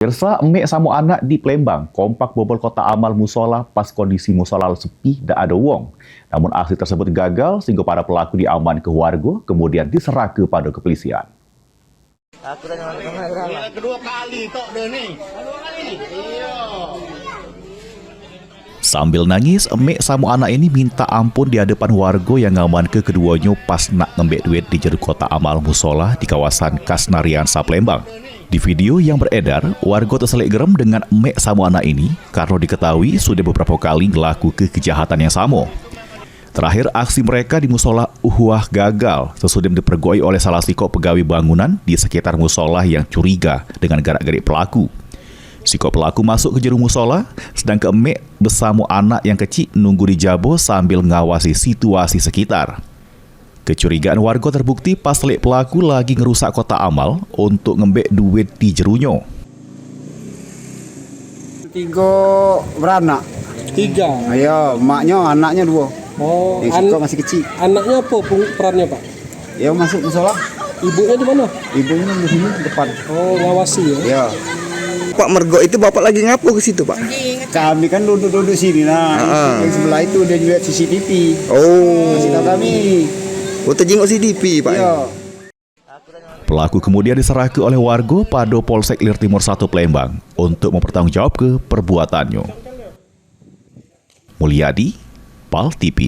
Pemirsa, emek sama anak di Palembang kompak bobol kotak amal musola pas kondisi musola sepi dan ada wong. Namun aksi tersebut gagal sehingga para pelaku diamankan ke warga kemudian diserah kepada kepolisian. Kedua kali tok deh nih. Kedua kali. Iya. Sambil nangis, emek sama anak ini minta ampun di hadapan warga yang ngamankan keduanya pas nak ngembek duit di jero kotak amal musola di kawasan Kasnarian Palembang. Di video yang beredar, warga terselik geram dengan emek sama anak ini karena diketahui sudah beberapa kali melakukan kejahatan yang sama. Terakhir, aksi mereka di musola Uhuah gagal sesudah dipergoi oleh salah siko pegawai bangunan di sekitar musola yang curiga dengan gerak-gerik pelaku. Siko pelaku masuk ke jero musola, sedangkan emek bersama anak yang kecil nunggu di jabo sambil ngawasi situasi sekitar. Kecurigaan warga terbukti pas telik pelaku lagi ngerusak kotak amal untuk ngembek duit di jerunya. 3 beranak. 3. Ayo, maknya, anaknya 2. Oh, Yang masih kecil. Anaknya apa perannya, Pak? Ya masuk musola. Ibunya di mana? Ibunya di sini depan. Oh, ngawasi ya. Ya. Pak Mergo itu bapak lagi ngapu ke situ, Pak? Kami kan duduk sini yang sebelah itu dia lihat CCTV. Oh. Kasih tahu kami. Oh, terjenguk CCTV, Pak. Iya. Pelaku kemudian diserahkan oleh warga pada Polsek Lir Timur 1 Palembang untuk mempertanggungjawabkan perbuatannya. Mulyadi, PAL TV.